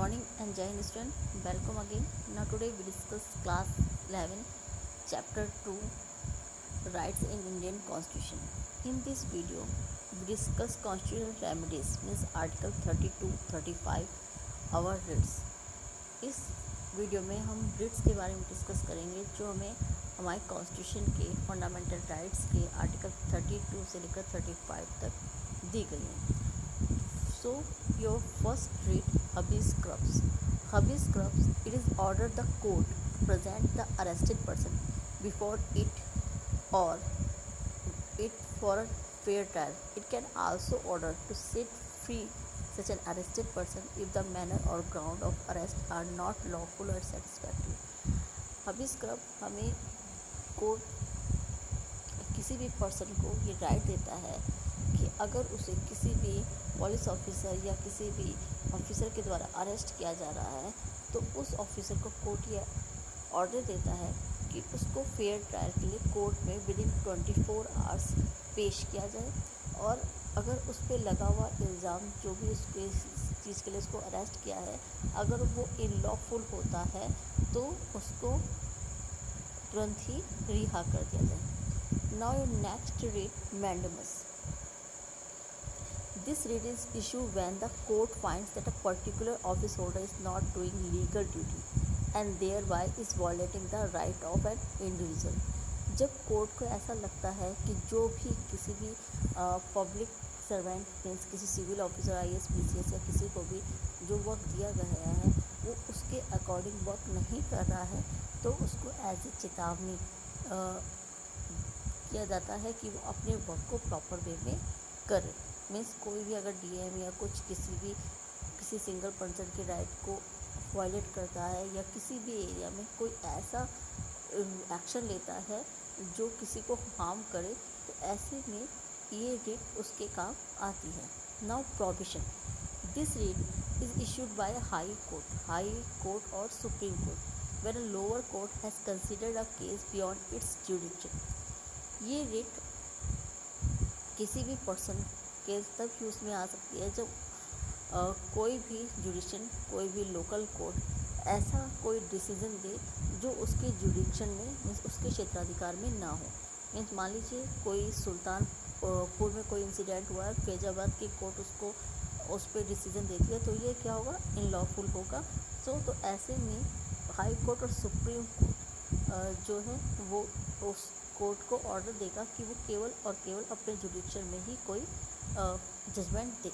morning and Jai Hind student. Welcome again. Now today we discuss class 11 chapter 2 rights in Indian Constitution. In this video we discuss constitutional remedies means article 32, 35 our writs. इस video में हम Ritz के बारे में discuss करेंगे जो हमें हमारे कॉन्स्टिट्यूशन के फंडामेंटल राइट्स के आर्टिकल 32 से लेकर 35 तक दी गई हैं. So your first read habeas corpus. Habeas corpus, it is ordered the court to present the arrested person before it or it for a fair trial. It can also order to set free such an arrested person if the manner or ground of arrest are not lawful or satisfactory. habeas corpus हमें court किसी भी person को ये right देता है कि अगर उसे किसी भी पुलिस ऑफिसर या किसी भी ऑफिसर के द्वारा अरेस्ट किया जा रहा है तो उस ऑफिसर को कोर्ट ये ऑर्डर देता है कि उसको फेयर ट्रायल के लिए कोर्ट में विदिन 24 आवर्स पेश किया जाए. और अगर उस पर लगा हुआ इल्ज़ाम जो भी उसके चीज़ के लिए उसको अरेस्ट किया है अगर वो इनलॉफुल होता है तो उसको तुरंत ही रिहा कर दिया जाए. Now next read mandamus. This writ is issued when the court finds that a particular office holder is not doing legal duty and thereby is violating the right of an individual. जब court को ऐसा लगता है कि जो भी किसी भी पब्लिक सर्वेंट मीन्स किसी सिविल ऑफिसर IAS PCS या किसी को भी जो वर्क दिया गया है वो उसके अकॉर्डिंग वर्क नहीं कर रहा है तो उसको एज ए चेतावनी किया जाता है कि वो अपने वर्क को प्रॉपर वे में करे. मीन्स कोई भी अगर DM या कुछ किसी सिंगल पर्सन के राइट को वायलेट करता है या किसी भी एरिया में कोई ऐसा एक्शन लेता है जो किसी को हार्म करे तो ऐसे में ये रिट उसके काम आती है. Now provision. This writ is issued by high court और supreme court when a lower court has considered a case beyond its jurisdiction. ये रिट किसी भी पर्सन केस तब यूज़ में आ सकती है जब कोई भी जुडिशन कोई भी लोकल कोर्ट ऐसा कोई डिसीजन दे जो उसके जुडिक्शन में मीन्स उसके क्षेत्राधिकार में ना हो. मीन्स मान लीजिए कोई सुल्तानपुर में कोई इंसिडेंट हुआ है फैजाबाद की कोर्ट उसको उस पर डिसीजन देती है तो ये क्या होगा इनलॉफुल होगा. तो ऐसे में हाई कोर्ट और सुप्रीम कोर्ट जो है वो उस कोर्ट को ऑर्डर देगा कि वो केवल और केवल अपने जुडिक्शन में ही कोई जजमेंट दे.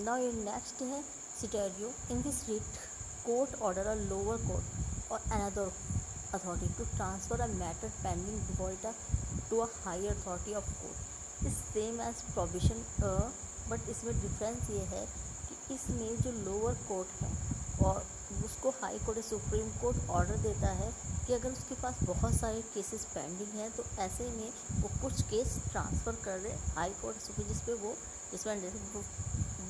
नाउ ये नेक्स्ट है certiorari. In this writ court order a lower court और another authority to transfer a matter pending before it to a higher authority of court. Is same as provision but इसमें difference ये है कि इसमें जो lower court है और उसको हाई कोर्ट या सुप्रीम कोर्ट ऑर्डर देता है कि अगर उसके पास बहुत सारे केसेस पेंडिंग हैं तो ऐसे में वो कुछ केस ट्रांसफ़र कर दे हाई कोर्ट सुप्रीम जिस पे वो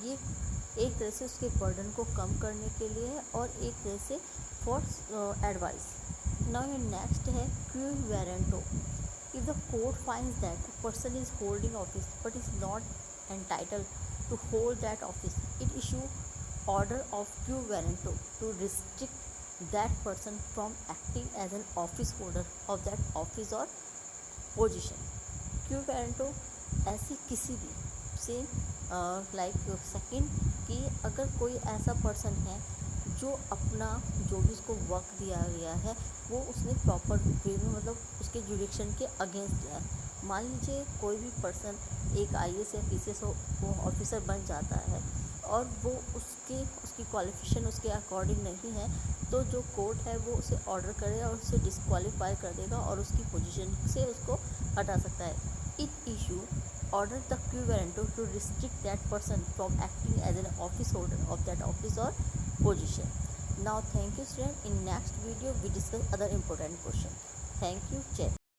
ये एक तरह से उसके बर्डन को कम करने के लिए है और एक तरह से फॉर एडवाइस. नाउ ये नेक्स्ट है quo warranto. If the court finds that a person is holding office but is not entitled to hold that office it issue order of quo warranto to restrict that person from acting as an office holder of that office or position. Quo warranto ऐसी किसी भी same like second कि अगर कोई ऐसा person है जो अपना जो भी उसको वर्क दिया गया है वो उसने प्रॉपर वे में मतलब उसके जुडिक्शन के अगेंस्ट दिया है. मान लीजिए कोई भी पर्सन एक IAS या PCS ऑफिसर बन जाता है और वो उसकी क्वालिफिकेशन उसके अकॉर्डिंग नहीं है तो जो कोर्ट है वो उसे ऑर्डर करेगा और उसे डिस्क्वालीफाई कर देगा और उसकी पोजीशन से उसको हटा सकता है. It issue order the quo warranto to restrict that person from acting as an office holder of that office और position. Now thank you student. In next video we discuss other important question. Thank you. जय.